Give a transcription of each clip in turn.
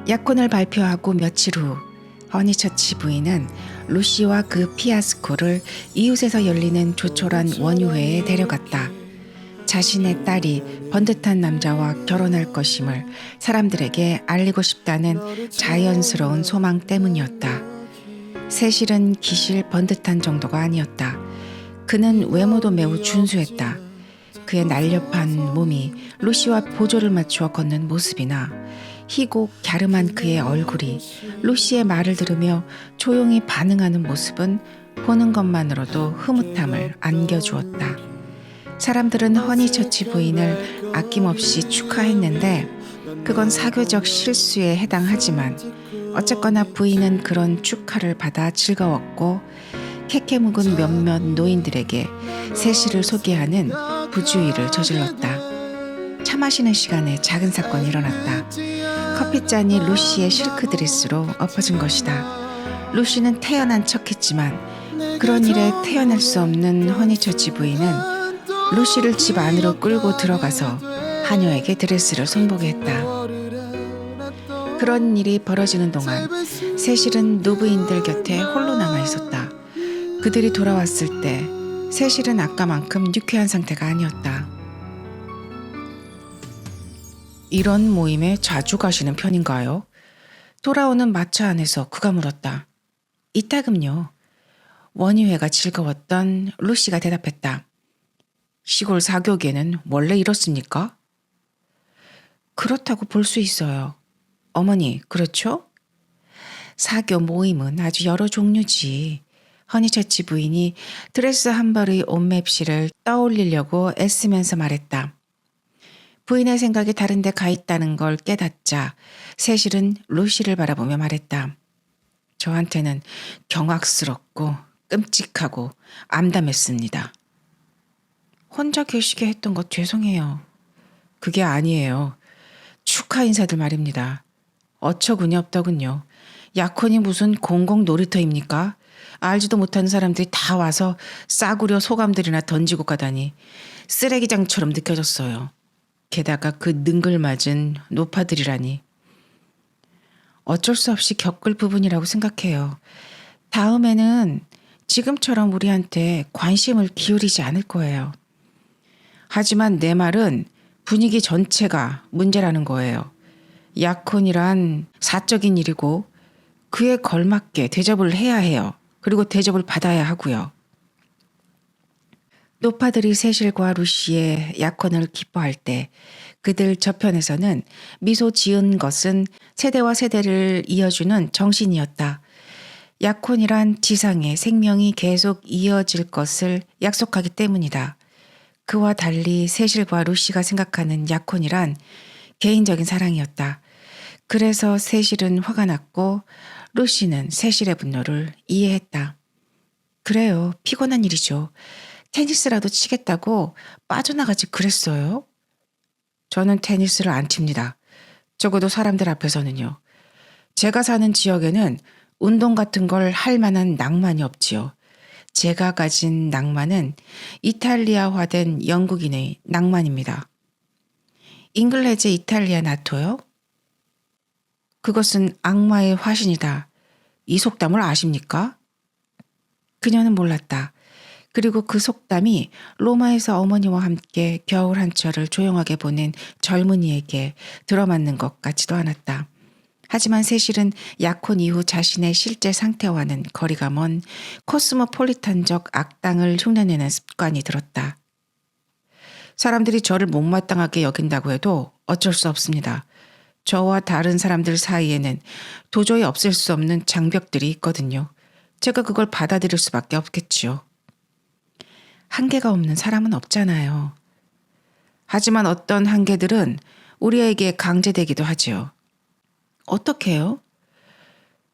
약혼을 발표하고 며칠 후 허니처치 부인은 루시와 그 피아스코를 이웃에서 열리는 조촐한 원유회에 데려갔다. 자신의 딸이 번듯한 남자와 결혼할 것임을 사람들에게 알리고 싶다는 자연스러운 소망 때문이었다. 세실은 기실 번듯한 정도가 아니었다. 그는 외모도 매우 준수했다. 그의 날렵한 몸이 루시와 보조를 맞추어 걷는 모습이나 희고 갸름한 그의 얼굴이 루시의 말을 들으며 조용히 반응하는 모습은 보는 것만으로도 흐뭇함을 안겨주었다. 사람들은 허니처치 부인을 아낌없이 축하했는데 그건 사교적 실수에 해당하지만 어쨌거나 부인은 그런 축하를 받아 즐거웠고 캐캐묵은 몇몇 노인들에게 세실을 소개하는 부주의를 저질렀다. 차 마시는 시간에 작은 사건이 일어났다. 커피잔이 루시의 실크 드레스로 엎어진 것이다. 루시는 태연한 척했지만 그런 일에 태어날 수 없는 허니처치 부인은 루시를 집 안으로 끌고 들어가서 하녀에게 드레스를 손보게 했다. 그런 일이 벌어지는 동안 세실은 노부인들 곁에 홀로 남아 있었다. 그들이 돌아왔을 때 세실은 아까만큼 유쾌한 상태가 아니었다. 이런 모임에 자주 가시는 편인가요? 돌아오는 마차 안에서 그가 물었다. 이따금요. 원희회가 즐거웠던 루시가 대답했다. 시골 사교계는 원래 이렇습니까? 그렇다고 볼 수 있어요. 어머니, 그렇죠? 사교 모임은 아주 여러 종류지. 허니처치 부인이 드레스 한 벌의 옷맵시를 떠올리려고 애쓰면서 말했다. 부인의 생각이 다른 데 가 있다는 걸 깨닫자 세실은 루시를 바라보며 말했다. 저한테는 경악스럽고 끔찍하고 암담했습니다. 혼자 계시게 했던 것 죄송해요. 그게 아니에요. 축하 인사들 말입니다. 어처구니 없더군요. 약혼이 무슨 공공 놀이터입니까? 알지도 못하는 사람들이 다 와서 싸구려 소감들이나 던지고 가다니 쓰레기장처럼 느껴졌어요. 게다가 그 능글맞은 노파들이라니. 어쩔 수 없이 겪을 부분이라고 생각해요. 다음에는 지금처럼 우리한테 관심을 기울이지 않을 거예요. 하지만 내 말은 분위기 전체가 문제라는 거예요. 약혼이란 사적인 일이고 그에 걸맞게 대접을 해야 해요. 그리고 대접을 받아야 하고요. 노파들이 세실과 루시의 약혼을 기뻐할 때 그들 저편에서는 미소 지은 것은 세대와 세대를 이어주는 정신이었다. 약혼이란 지상의 생명이 계속 이어질 것을 약속하기 때문이다. 그와 달리 세실과 루시가 생각하는 약혼이란 개인적인 사랑이었다. 그래서 세실은 화가 났고 루시는 세실의 분노를 이해했다. 그래요. 피곤한 일이죠. 테니스라도 치겠다고 빠져나가지 그랬어요? 저는 테니스를 안 칩니다. 적어도 사람들 앞에서는요. 제가 사는 지역에는 운동 같은 걸 할 만한 낭만이 없지요. 제가 가진 낭만은 이탈리아화된 영국인의 낭만입니다. 잉글레즈 이탈리아 나토요? 그것은 악마의 화신이다. 이 속담을 아십니까? 그녀는 몰랐다. 그리고 그 속담이 로마에서 어머니와 함께 겨울 한철을 조용하게 보낸 젊은이에게 들어맞는 것 같지도 않았다. 하지만 세실은 약혼 이후 자신의 실제 상태와는 거리가 먼 코스모폴리탄적 악당을 흉내내는 습관이 들었다. 사람들이 저를 못마땅하게 여긴다고 해도 어쩔 수 없습니다. 저와 다른 사람들 사이에는 도저히 없앨 수 없는 장벽들이 있거든요. 제가 그걸 받아들일 수밖에 없겠지요. 한계가 없는 사람은 없잖아요. 하지만 어떤 한계들은 우리에게 강제되기도 하지요. 어떻게 해요?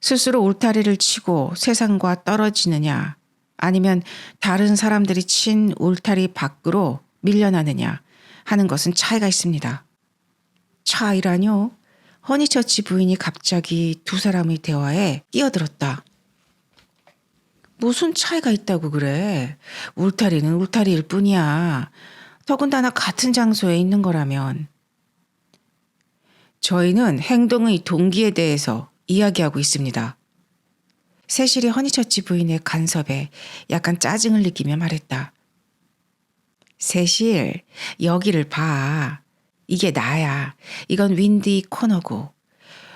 스스로 울타리를 치고 세상과 떨어지느냐 아니면 다른 사람들이 친 울타리 밖으로 밀려나느냐 하는 것은 차이가 있습니다. 차이라뇨? 허니처치 부인이 갑자기 두 사람의 대화에 끼어들었다. 무슨 차이가 있다고 그래? 울타리는 울타리일 뿐이야. 더군다나 같은 장소에 있는 거라면. 저희는 행동의 동기에 대해서 이야기하고 있습니다. 세실이 허니처치 부인의 간섭에 약간 짜증을 느끼며 말했다. 세실, 여기를 봐. 이게 나야. 이건 윈디 코너고.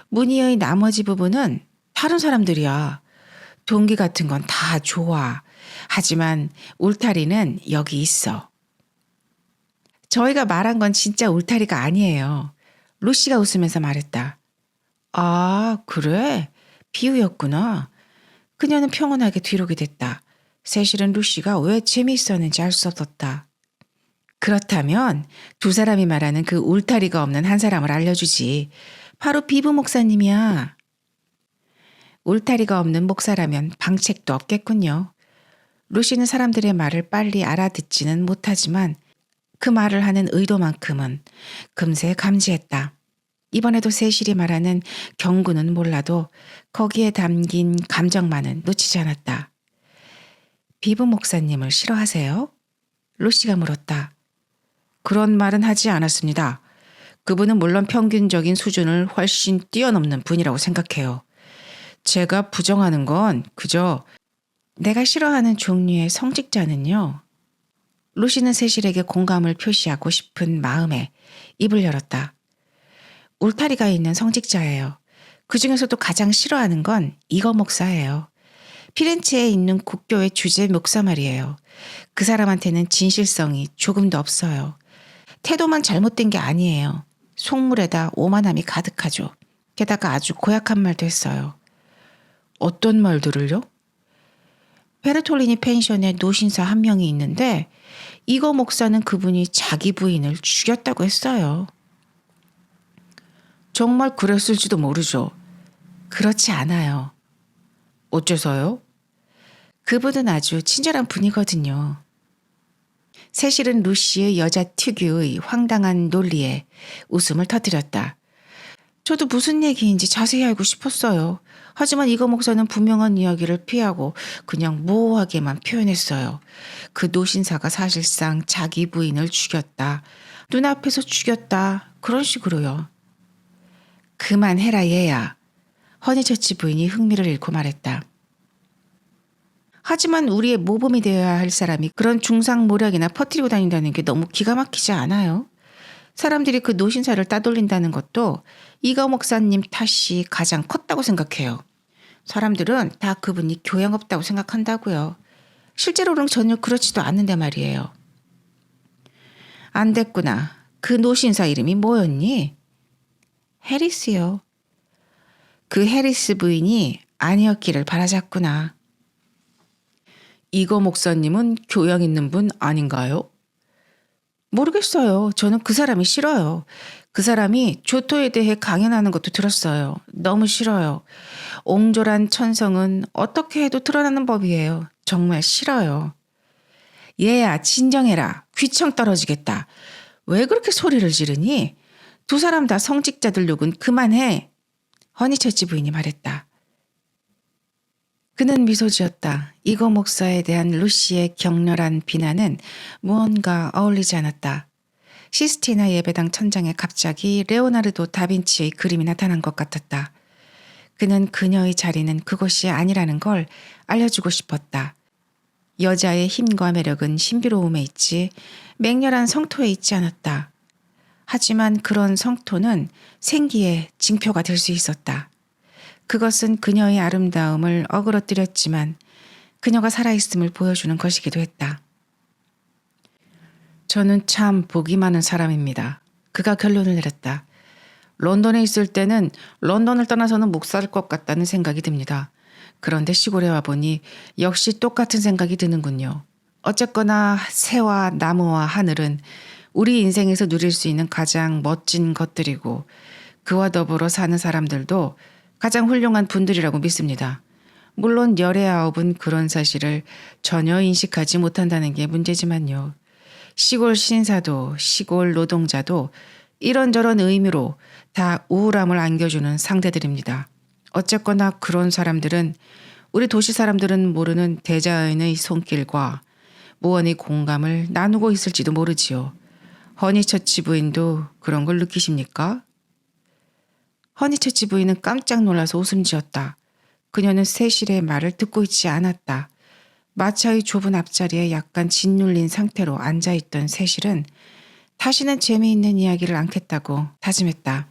무늬의 나머지 부분은 다른 사람들이야. 동기 같은 건 다 좋아. 하지만 울타리는 여기 있어. 저희가 말한 건 진짜 울타리가 아니에요. 루시가 웃으면서 말했다. 아, 그래? 비유였구나. 그녀는 평온하게 뒤로게 됐다. 세실은 루시가 왜 재미있었는지 알 수 없었다. 그렇다면 두 사람이 말하는 그 울타리가 없는 한 사람을 알려주지. 바로 비부 목사님이야. 울타리가 없는 목사라면 방책도 없겠군요. 루시는 사람들의 말을 빨리 알아듣지는 못하지만 그 말을 하는 의도만큼은 금세 감지했다. 이번에도 세실이 말하는 경고는 몰라도 거기에 담긴 감정만은 놓치지 않았다. 비부 목사님을 싫어하세요? 루시가 물었다. 그런 말은 하지 않았습니다. 그분은 물론 평균적인 수준을 훨씬 뛰어넘는 분이라고 생각해요. 제가 부정하는 건 그저 내가 싫어하는 종류의 성직자는요. 루시는 세실에게 공감을 표시하고 싶은 마음에 입을 열었다. 울타리가 있는 성직자예요. 그중에서도 가장 싫어하는 건 이거 목사예요. 피렌체에 있는 국교의 주재 목사 말이에요. 그 사람한테는 진실성이 조금도 없어요. 태도만 잘못된 게 아니에요. 속물에다 오만함이 가득하죠. 게다가 아주 고약한 말도 했어요. 어떤 말들을요? 베르톨리니 펜션에 노신사 한 명이 있는데 이거 목사는 그분이 자기 부인을 죽였다고 했어요. 정말 그랬을지도 모르죠. 그렇지 않아요. 어째서요? 그분은 아주 친절한 분이거든요. 세실은 루시의 여자 특유의 황당한 논리에 웃음을 터뜨렸다. 저도 무슨 얘기인지 자세히 알고 싶었어요. 하지만 이거 목사는 분명한 이야기를 피하고 그냥 모호하게만 표현했어요. 그 노신사가 사실상 자기 부인을 죽였다. 눈앞에서 죽였다. 그런 식으로요. 그만해라 얘야. 허니처치 부인이 흥미를 잃고 말했다. 하지만 우리의 모범이 되어야 할 사람이 그런 중상모략이나 퍼뜨리고 다닌다는 게 너무 기가 막히지 않아요? 사람들이 그 노신사를 따돌린다는 것도 이거 목사님 탓이 가장 컸다고 생각해요. 사람들은 다 그분이 교양 없다고 생각한다고요. 실제로는 전혀 그렇지도 않는데 말이에요. 안 됐구나. 그 노신사 이름이 뭐였니? 해리스요. 그 해리스 부인이 아니었기를 바라자꾸나. 이거 목사님은 교양 있는 분 아닌가요? 모르겠어요. 저는 그 사람이 싫어요. 그 사람이 조토에 대해 강연하는 것도 들었어요. 너무 싫어요. 옹졸한 천성은 어떻게 해도 드러나는 법이에요. 정말 싫어요. 얘야 진정해라. 귀청 떨어지겠다. 왜 그렇게 소리를 지르니? 두 사람 다 성직자들 욕은 그만해. 허니처치 부인이 말했다. 그는 미소 지었다. 이거 목사에 대한 루시의 격렬한 비난은 무언가 어울리지 않았다. 시스티나 예배당 천장에 갑자기 레오나르도 다빈치의 그림이 나타난 것 같았다. 그는 그녀의 자리는 그곳이 아니라는 걸 알려주고 싶었다. 여자의 힘과 매력은 신비로움에 있지 맹렬한 성토에 있지 않았다. 하지만 그런 성토는 생기의 징표가 될 수 있었다. 그것은 그녀의 아름다움을 어그러뜨렸지만 그녀가 살아있음을 보여주는 것이기도 했다. 저는 참 복이 많은 사람입니다. 그가 결론을 내렸다. 런던에 있을 때는 런던을 떠나서는 못 살 것 같다는 생각이 듭니다. 그런데 시골에 와보니 역시 똑같은 생각이 드는군요. 어쨌거나 새와 나무와 하늘은 우리 인생에서 누릴 수 있는 가장 멋진 것들이고 그와 더불어 사는 사람들도 가장 훌륭한 분들이라고 믿습니다. 물론 열의 아홉은 그런 사실을 전혀 인식하지 못한다는 게 문제지만요. 시골 신사도 시골 노동자도 이런저런 의미로 다 우울함을 안겨주는 상대들입니다. 어쨌거나 그런 사람들은 우리 도시 사람들은 모르는 대자연의 손길과 무언의 공감을 나누고 있을지도 모르지요. 허니처치 부인도 그런 걸 느끼십니까? 허니처치 부인은 깜짝 놀라서 웃음 지었다. 그녀는 세실의 말을 듣고 있지 않았다. 마차의 좁은 앞자리에 약간 짓눌린 상태로 앉아있던 세실은 다시는 재미있는 이야기를 않겠다고 다짐했다.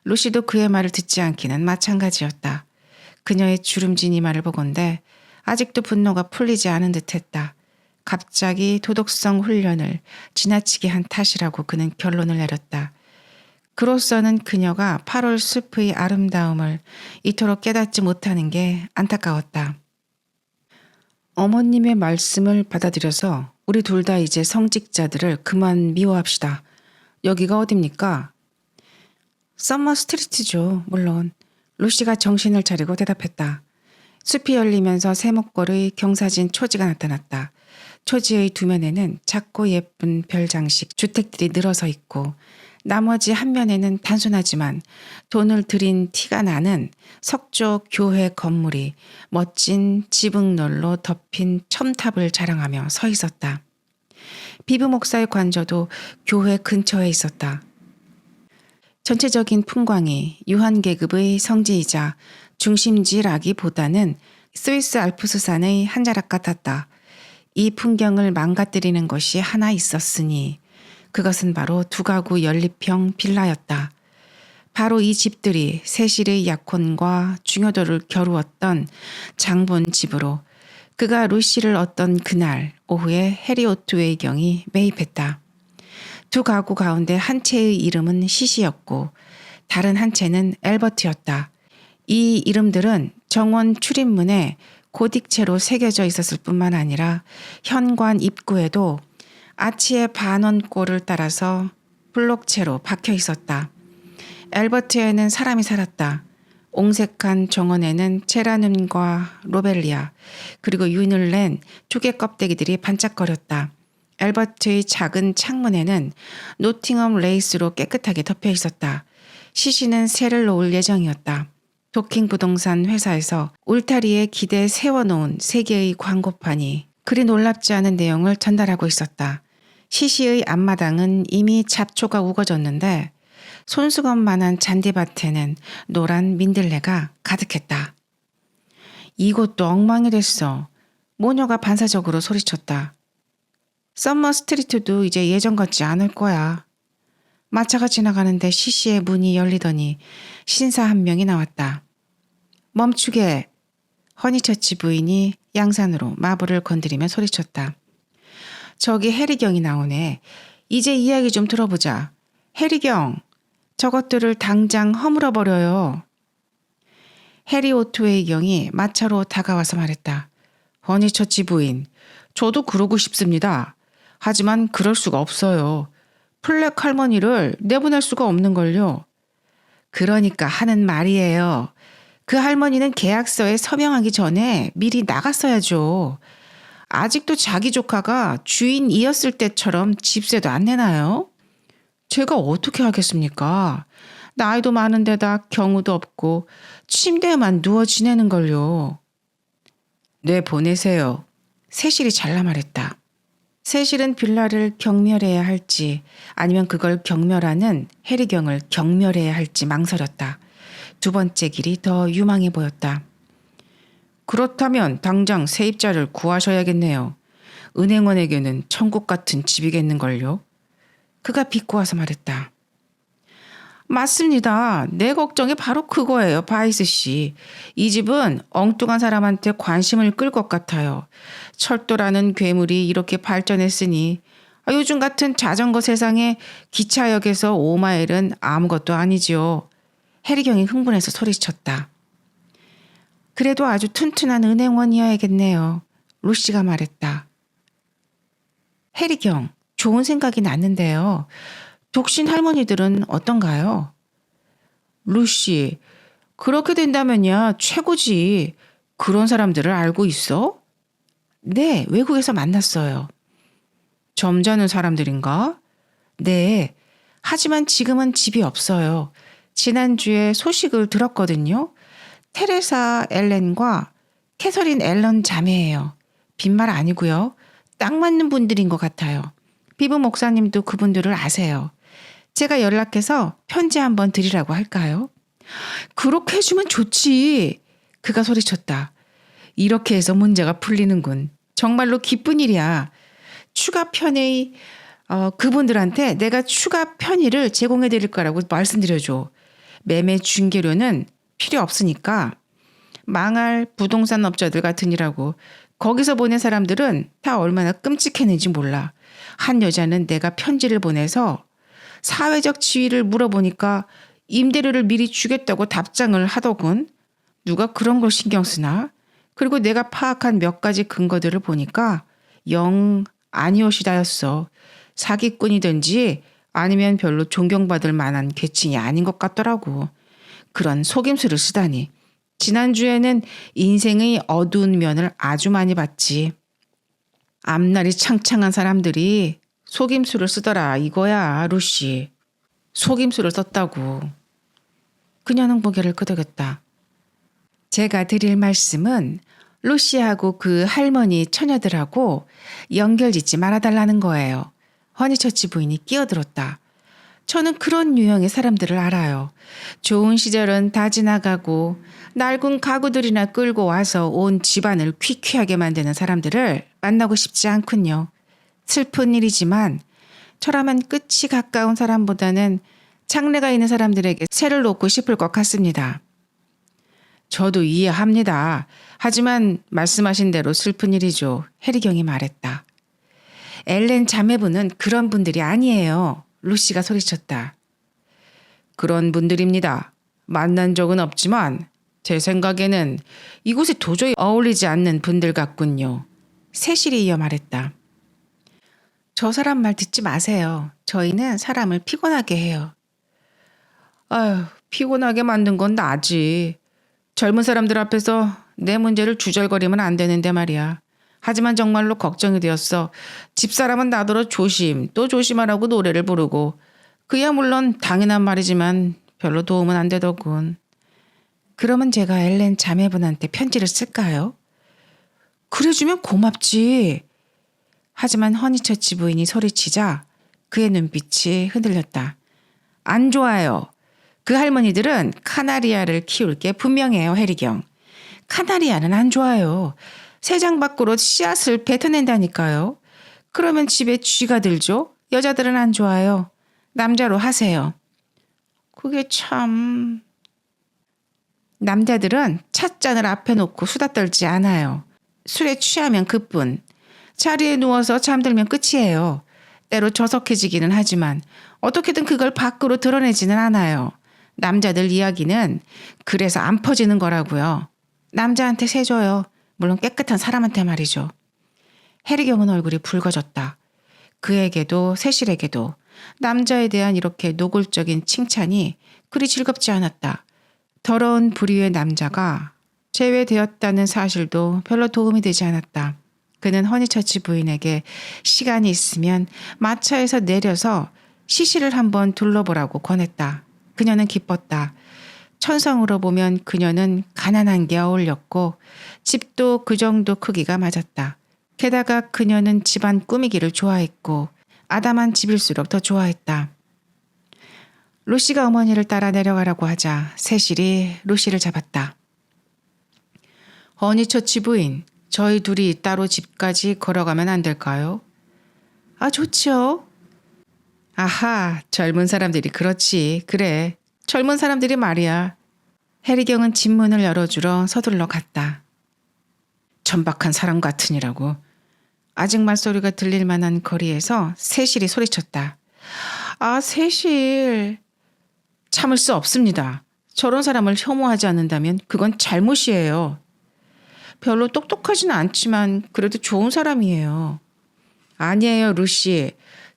루시도 그의 말을 듣지 않기는 마찬가지였다. 그녀의 주름진 이마를 보건대 아직도 분노가 풀리지 않은 듯했다. 갑자기 도덕성 훈련을 지나치게 한 탓이라고 그는 결론을 내렸다. 그로서는 그녀가 8월 숲의 아름다움을 이토록 깨닫지 못하는 게 안타까웠다. 어머님의 말씀을 받아들여서 우리 둘 다 이제 성직자들을 그만 미워합시다. 여기가 어딥니까? 썸머 스트리트죠, 물론. 루시가 정신을 차리고 대답했다. 숲이 열리면서 세목골의 경사진 초지가 나타났다. 초지의 두 면에는 작고 예쁜 별 장식 주택들이 늘어서 있고 나머지 한 면에는 단순하지만 돈을 들인 티가 나는 석조 교회 건물이 멋진 지붕널로 덮인 첨탑을 자랑하며 서 있었다. 비브 목사의 관저도 교회 근처에 있었다. 전체적인 풍광이 유한계급의 성지이자 중심지라기보다는 스위스 알프스산의 한 자락 같았다. 이 풍경을 망가뜨리는 것이 하나 있었으니 그것은 바로 두 가구 연립형 빌라였다. 바로 이 집들이 세실의 약혼과 중요도를 겨루었던 장본 집으로 그가 루시를 얻던 그날 오후에 해리오트웨이 경이 매입했다. 두 가구 가운데 한 채의 이름은 시시였고 다른 한 채는 엘버트였다. 이 이름들은 정원 출입문에 고딕체로 새겨져 있었을 뿐만 아니라 현관 입구에도 아치의 반원꼴을 따라서 블록체로 박혀 있었다. 엘버트에는 사람이 살았다. 옹색한 정원에는 제라늄과 로벨리아 그리고 윤을 낸 조개 껍데기들이 반짝거렸다. 엘버트의 작은 창문에는 노팅엄 레이스로 깨끗하게 덮여 있었다. 시시는 새를 놓을 예정이었다. 도킹 부동산 회사에서 울타리에 기대 세워놓은 세 개의 광고판이 그리 놀랍지 않은 내용을 전달하고 있었다. 시시의 앞마당은 이미 잡초가 우거졌는데 손수건만한 잔디밭에는 노란 민들레가 가득했다. 이곳도 엉망이 됐어. 모녀가 반사적으로 소리쳤다. 썸머 스트리트도 이제 예전 같지 않을 거야. 마차가 지나가는데 시시의 문이 열리더니 신사 한 명이 나왔다. 멈추게. 허니처치 부인이 양산으로 마부를 건드리며 소리쳤다. 저기 해리경이 나오네. 이제 이야기 좀 들어보자. 해리경, 저것들을 당장 허물어버려요. 해리 오토웨이 경이 마차로 다가와서 말했다. 허니처치 부인, 저도 그러고 싶습니다. 하지만 그럴 수가 없어요. 플렉 할머니를 내보낼 수가 없는걸요. 그러니까 하는 말이에요. 그 할머니는 계약서에 서명하기 전에 미리 나갔어야죠. 아직도 자기 조카가 주인이었을 때처럼 집세도 안 내나요? 제가 어떻게 하겠습니까? 나이도 많은데다 경우도 없고 침대에만 누워 지내는걸요. 네, 보내세요. 세실이 잘라 말했다. 세실은 빌라를 경멸해야 할지 아니면 그걸 경멸하는 해리경을 경멸해야 할지 망설였다. 두 번째 길이 더 유망해 보였다. 그렇다면 당장 세입자를 구하셔야겠네요. 은행원에게는 천국 같은 집이겠는걸요. 그가 비꼬아서 말했다. 맞습니다. 내 걱정이 바로 그거예요, 바이스 씨. 이 집은 엉뚱한 사람한테 관심을 끌 것 같아요. 철도라는 괴물이 이렇게 발전했으니 요즘 같은 자전거 세상에 기차역에서 5마일은 아무것도 아니지요. 해리경이 흥분해서 소리쳤다. 그래도 아주 튼튼한 은행원이어야겠네요. 루시가 말했다. 해리경, 좋은 생각이 났는데요. 독신 할머니들은 어떤가요? 루시, 그렇게 된다면야 최고지. 그런 사람들을 알고 있어? 네, 외국에서 만났어요. 점잖은 사람들인가? 네, 하지만 지금은 집이 없어요. 지난주에 소식을 들었거든요. 테레사 앨런과 캐서린 앨런 자매예요. 빈말 아니고요. 딱 맞는 분들인 것 같아요. 비브 목사님도 그분들을 아세요. 제가 연락해서 편지 한번 드리라고 할까요? 그렇게 해주면 좋지. 그가 소리쳤다. 이렇게 해서 문제가 풀리는군. 정말로 기쁜 일이야. 추가 편의 그분들한테 내가 추가 편의를 제공해 드릴 거라고 말씀드려줘. 매매 중개료는 필요 없으니까. 망할 부동산 업자들 같으니라고. 거기서 보낸 사람들은 다 얼마나 끔찍했는지 몰라. 한 여자는 내가 편지를 보내서 사회적 지위를 물어보니까 임대료를 미리 주겠다고 답장을 하더군. 누가 그런 걸 신경 쓰나? 그리고 내가 파악한 몇 가지 근거들을 보니까 영 아니오시다였어. 사기꾼이든지 아니면 별로 존경받을 만한 계층이 아닌 것 같더라고. 그런 속임수를 쓰다니. 지난주에는 인생의 어두운 면을 아주 많이 봤지. 앞날이 창창한 사람들이 속임수를 쓰더라 이거야, 루시. 속임수를 썼다고. 그녀는 고개를 끄덕였다. 제가 드릴 말씀은 루시하고 그 할머니 처녀들하고 연결짓지 말아달라는 거예요. 허니처치 부인이 끼어들었다. 저는 그런 유형의 사람들을 알아요. 좋은 시절은 다 지나가고 낡은 가구들이나 끌고 와서 온 집안을 퀴퀴하게 만드는 사람들을 만나고 싶지 않군요. 슬픈 일이지만 저라면 끝이 가까운 사람보다는 장래가 있는 사람들에게 새를 놓고 싶을 것 같습니다. 저도 이해합니다. 하지만 말씀하신 대로 슬픈 일이죠. 해리경이 말했다. 엘렌 자매분은 그런 분들이 아니에요. 루시가 소리쳤다. 그런 분들입니다. 만난 적은 없지만 제 생각에는 이곳에 도저히 어울리지 않는 분들 같군요. 세실이 이어 말했다. 저 사람 말 듣지 마세요. 저희는 사람을 피곤하게 해요. 아휴, 피곤하게 만든 건 나지. 젊은 사람들 앞에서 내 문제를 주절거리면 안 되는데 말이야. 하지만 정말로 걱정이 되었어. 집사람은 나더러 조심 또 조심하라고 노래를 부르고 그야 물론 당연한 말이지만 별로 도움은 안 되더군. 그러면 제가 엘렌 자매분한테 편지를 쓸까요? 그래주면 고맙지. 하지만 허니처치 부인이 소리치자 그의 눈빛이 흔들렸다. 안 좋아요. 그 할머니들은 카나리아를 키울 게 분명해요, 해리경. 카나리아는 안 좋아요. 새장 밖으로 씨앗을 뱉어낸다니까요. 그러면 집에 쥐가 들죠? 여자들은 안 좋아요. 남자로 하세요. 그게 참... 남자들은 찻잔을 앞에 놓고 수다 떨지 않아요. 술에 취하면 그뿐. 자리에 누워서 잠들면 끝이에요. 때로 저속해지기는 하지만 어떻게든 그걸 밖으로 드러내지는 않아요. 남자들 이야기는 그래서 안 퍼지는 거라고요. 남자한테 세줘요. 물론 깨끗한 사람한테 말이죠. 해리경은 얼굴이 붉어졌다. 그에게도 세실에게도 남자에 대한 이렇게 노골적인 칭찬이 그리 즐겁지 않았다. 더러운 부류의 남자가 제외되었다는 사실도 별로 도움이 되지 않았다. 그는 허니처치 부인에게 시간이 있으면 마차에서 내려서 시시를 한번 둘러보라고 권했다. 그녀는 기뻤다. 천성으로 보면 그녀는 가난한 게 어울렸고 집도 그 정도 크기가 맞았다. 게다가 그녀는 집안 꾸미기를 좋아했고 아담한 집일수록 더 좋아했다. 루시가 어머니를 따라 내려가라고 하자 세실이 루시를 잡았다. 허니처치 부인, 저희 둘이 따로 집까지 걸어가면 안 될까요? 아, 좋죠. 아하, 젊은 사람들이 그렇지. 그래, 젊은 사람들이 말이야. 해리경은 집 문을 열어주러 서둘러 갔다. 천박한 사람 같으니라고. 아직 말소리가 들릴 만한 거리에서 세실이 소리쳤다. 아, 세실. 참을 수 없습니다. 저런 사람을 혐오하지 않는다면 그건 잘못이에요. 별로 똑똑하지는 않지만 그래도 좋은 사람이에요. 아니에요, 루시.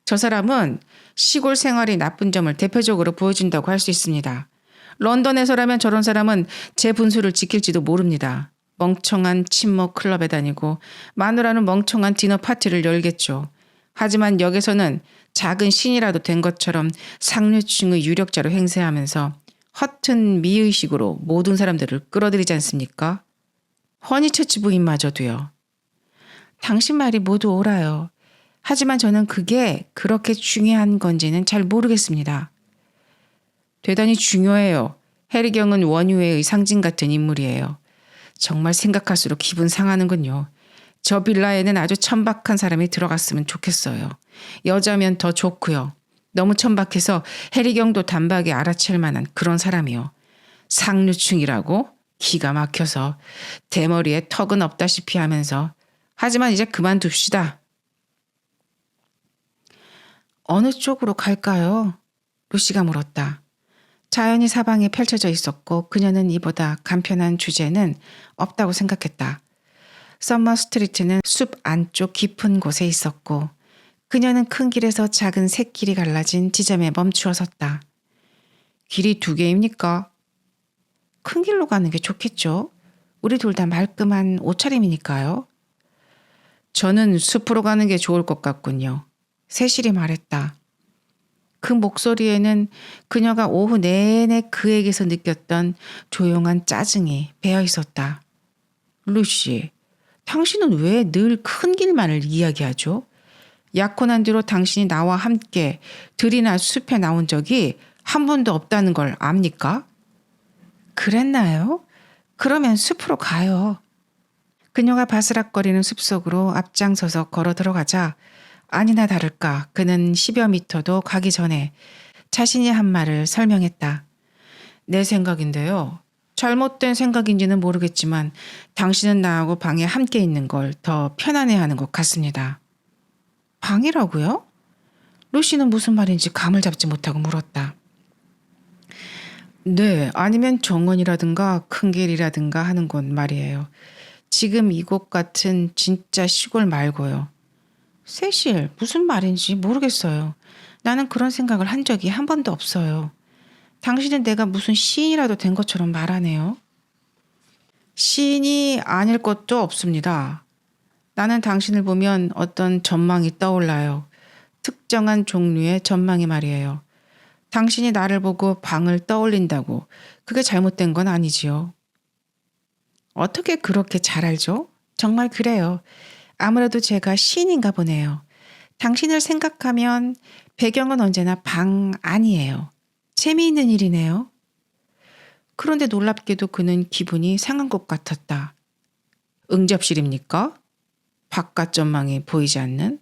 저 사람은 시골 생활이 나쁜 점을 대표적으로 보여준다고 할 수 있습니다. 런던에서라면 저런 사람은 제 분수를 지킬지도 모릅니다. 멍청한 친목 클럽에 다니고 마누라는 멍청한 디너 파티를 열겠죠. 하지만 역에서는 작은 신이라도 된 것처럼 상류층의 유력자로 행세하면서 허튼 미의식으로 모든 사람들을 끌어들이지 않습니까? 허니처치 부인마저도요. 당신 말이 모두 옳아요. 하지만 저는 그게 그렇게 중요한 건지는 잘 모르겠습니다. 대단히 중요해요. 해리경은 원유회의 상징 같은 인물이에요. 정말 생각할수록 기분 상하는군요. 저 빌라에는 아주 천박한 사람이 들어갔으면 좋겠어요. 여자면 더 좋고요. 너무 천박해서 해리경도 단박에 알아챌 만한 그런 사람이요. 상류층이라고? 기가 막혀서 대머리에 턱은 없다시피 하면서 하지만 이제 그만둡시다. 어느 쪽으로 갈까요? 루시가 물었다. 자연이 사방에 펼쳐져 있었고 그녀는 이보다 간편한 주제는 없다고 생각했다. 썸머 스트리트는 숲 안쪽 깊은 곳에 있었고 그녀는 큰 길에서 작은 샛길이 갈라진 지점에 멈추어 섰다. 길이 두 개입니까? 큰 길로 가는 게 좋겠죠. 우리 둘 다 말끔한 옷차림이니까요. 저는 숲으로 가는 게 좋을 것 같군요. 세실이 말했다. 그 목소리에는 그녀가 오후 내내 그에게서 느꼈던 조용한 짜증이 배어 있었다. 루시, 당신은 왜 늘 큰 길만을 이야기하죠? 약혼한 뒤로 당신이 나와 함께 들이나 숲에 나온 적이 한 번도 없다는 걸 압니까? 그랬나요? 그러면 숲으로 가요. 그녀가 바스락거리는 숲속으로 앞장서서 걸어 들어가자 아니나 다를까 그는 10여 미터도 가기 전에 자신이 한 말을 설명했다. 내 생각인데요. 잘못된 생각인지는 모르겠지만 당신은 나하고 방에 함께 있는 걸 더 편안해하는 것 같습니다. 방이라고요? 루시는 무슨 말인지 감을 잡지 못하고 물었다. 네, 아니면 정원이라든가 큰 길이라든가 하는 곳 말이에요. 지금 이곳 같은 진짜 시골 말고요. 세실, 무슨 말인지 모르겠어요. 나는 그런 생각을 한 적이 한 번도 없어요. 당신은 내가 무슨 시인이라도 된 것처럼 말하네요. 시인이 아닐 것도 없습니다. 나는 당신을 보면 어떤 전망이 떠올라요. 특정한 종류의 전망이 말이에요. 당신이 나를 보고 방을 떠올린다고 그게 잘못된 건 아니지요. 어떻게 그렇게 잘 알죠? 정말 그래요. 아무래도 제가 시인인가 보네요. 당신을 생각하면 배경은 언제나 방 안이에요. 재미있는 일이네요. 그런데 놀랍게도 그는 기분이 상한 것 같았다. 응접실입니까? 바깥 전망이 보이지 않는?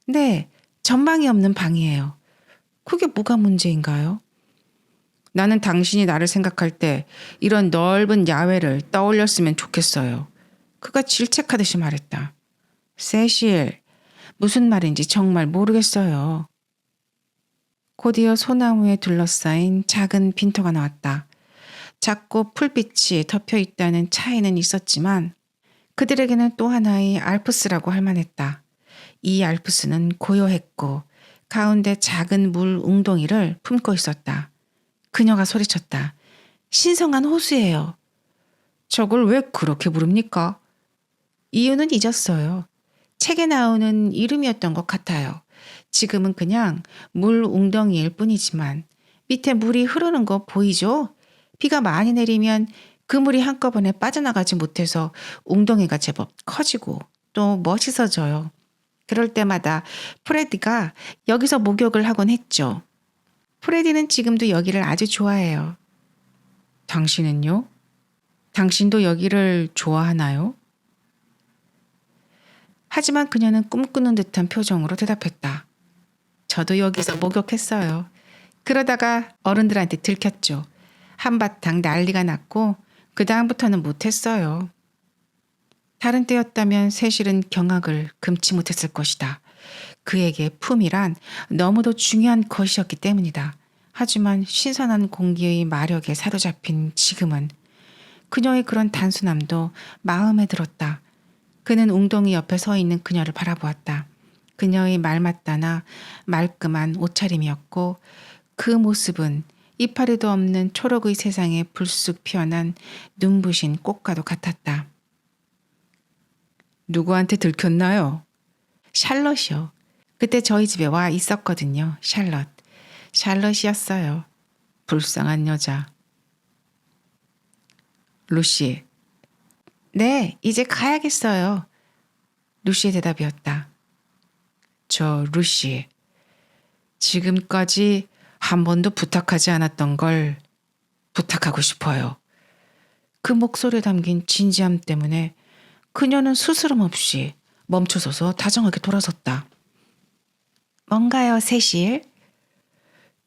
네, 전망이 없는 방이에요. 그게 뭐가 문제인가요? 나는 당신이 나를 생각할 때 이런 넓은 야외를 떠올렸으면 좋겠어요. 그가 질책하듯이 말했다. 세실, 무슨 말인지 정말 모르겠어요. 곧이어 소나무에 둘러싸인 작은 빈터가 나왔다. 작고 풀빛이 덮여 있다는 차이는 있었지만 그들에게는 또 하나의 알프스라고 할 만했다. 이 알프스는 고요했고 가운데 작은 물 웅덩이를 품고 있었다. 그녀가 소리쳤다. 신성한 호수예요. 저걸 왜 그렇게 부릅니까? 이유는 잊었어요. 책에 나오는 이름이었던 것 같아요. 지금은 그냥 물 웅덩이일 뿐이지만 밑에 물이 흐르는 거 보이죠? 비가 많이 내리면 그 물이 한꺼번에 빠져나가지 못해서 웅덩이가 제법 커지고 또 멋있어져요. 그럴 때마다 프레디가 여기서 목욕을 하곤 했죠. 프레디는 지금도 여기를 아주 좋아해요. 당신은요? 당신도 여기를 좋아하나요? 하지만 그녀는 꿈꾸는 듯한 표정으로 대답했다. 저도 여기서 목욕했어요. 그러다가 어른들한테 들켰죠. 한바탕 난리가 났고 그 다음부터는 못했어요. 다른 때였다면 세실은 경악을 금치 못했을 것이다. 그에게 품이란 너무도 중요한 것이었기 때문이다. 하지만 신선한 공기의 마력에 사로잡힌 지금은 그녀의 그런 단순함도 마음에 들었다. 그는 웅덩이 옆에 서 있는 그녀를 바라보았다. 그녀의 말맞다나 말끔한 옷차림이었고 그 모습은 이파리도 없는 초록의 세상에 불쑥 피어난 눈부신 꽃과도 같았다. 누구한테 들켰나요? 샬럿이요. 그때 저희 집에 와 있었거든요. 샬럿. 샬럿이었어요. 불쌍한 여자. 루시. 네, 이제 가야겠어요. 루시의 대답이었다. 그렇죠, 루시. 지금까지 한 번도 부탁하지 않았던 걸 부탁하고 싶어요. 그 목소리에 담긴 진지함 때문에 그녀는 스스럼 없이 멈춰서서 다정하게 돌아섰다. 뭔가요, 세실?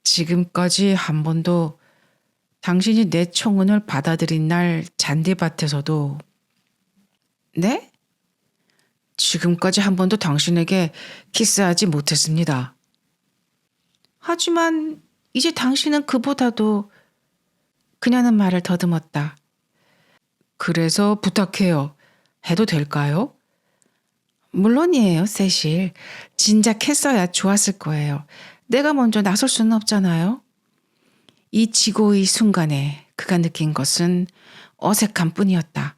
지금까지 한 번도 당신이 내 청혼을 받아들인 날 잔디밭에서도 네? 지금까지 한 번도 당신에게 키스하지 못했습니다. 하지만 이제 당신은 그보다도 그녀는 말을 더듬었다. 그래서 부탁해요. 해도 될까요? 물론이에요, 세실. 진작 했어야 좋았을 거예요. 내가 먼저 나설 수는 없잖아요. 이 지고의 순간에 그가 느낀 것은 어색함 뿐이었다.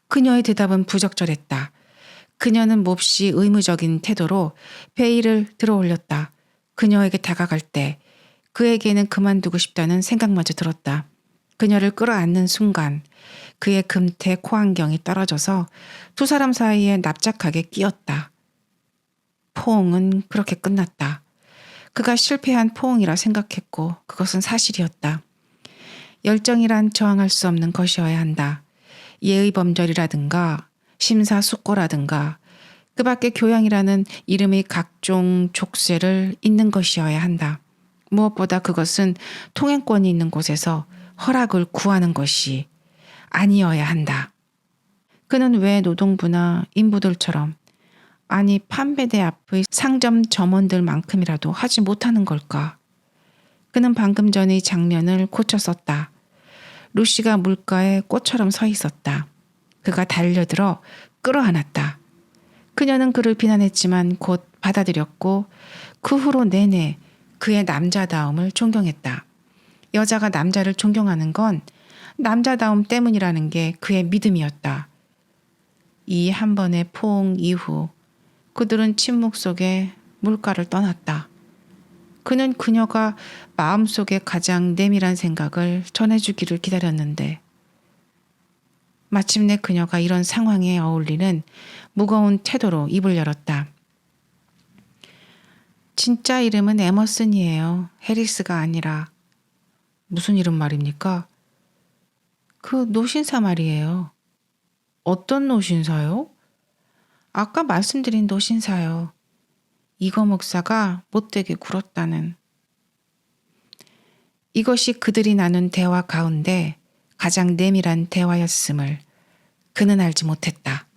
그녀의 대답은 부적절했다. 그녀는 몹시 의무적인 태도로 베일을 들어올렸다. 그녀에게 다가갈 때 그에게는 그만두고 싶다는 생각마저 들었다. 그녀를 끌어안는 순간 그의 금태 코안경이 떨어져서 두 사람 사이에 납작하게 끼었다. 포옹은 그렇게 끝났다. 그가 실패한 포옹이라 생각했고 그것은 사실이었다. 열정이란 저항할 수 없는 것이어야 한다. 예의 범절이라든가 심사숙고라든가 그 밖에 교양이라는 이름의 각종 족쇄를 잇는 것이어야 한다. 무엇보다 그것은 통행권이 있는 곳에서 허락을 구하는 것이 아니어야 한다. 그는 왜 노동부나 인부들처럼 아니 판매대 앞의 상점 점원들만큼이라도 하지 못하는 걸까? 그는 방금 전의 장면을 고쳤었다. 루시가 물가에 꽃처럼 서 있었다. 그가 달려들어 끌어안았다. 그녀는 그를 비난했지만 곧 받아들였고 그 후로 내내 그의 남자다움을 존경했다. 여자가 남자를 존경하는 건 남자다움 때문이라는 게 그의 믿음이었다. 이 한 번의 포옹 이후 그들은 침묵 속에 물가를 떠났다. 그는 그녀가 마음속에 가장 내밀한 생각을 전해주기를 기다렸는데 마침내 그녀가 이런 상황에 어울리는 무거운 태도로 입을 열었다. 진짜 이름은 에머슨이에요. 해리스가 아니라. 무슨 이름 말입니까? 그 노신사 말이에요. 어떤 노신사요? 아까 말씀드린 노신사요. 이거 목사가 못되게 굴었다는. 이것이 그들이 나눈 대화 가운데 가장 내밀한 대화였음을 그는 알지 못했다.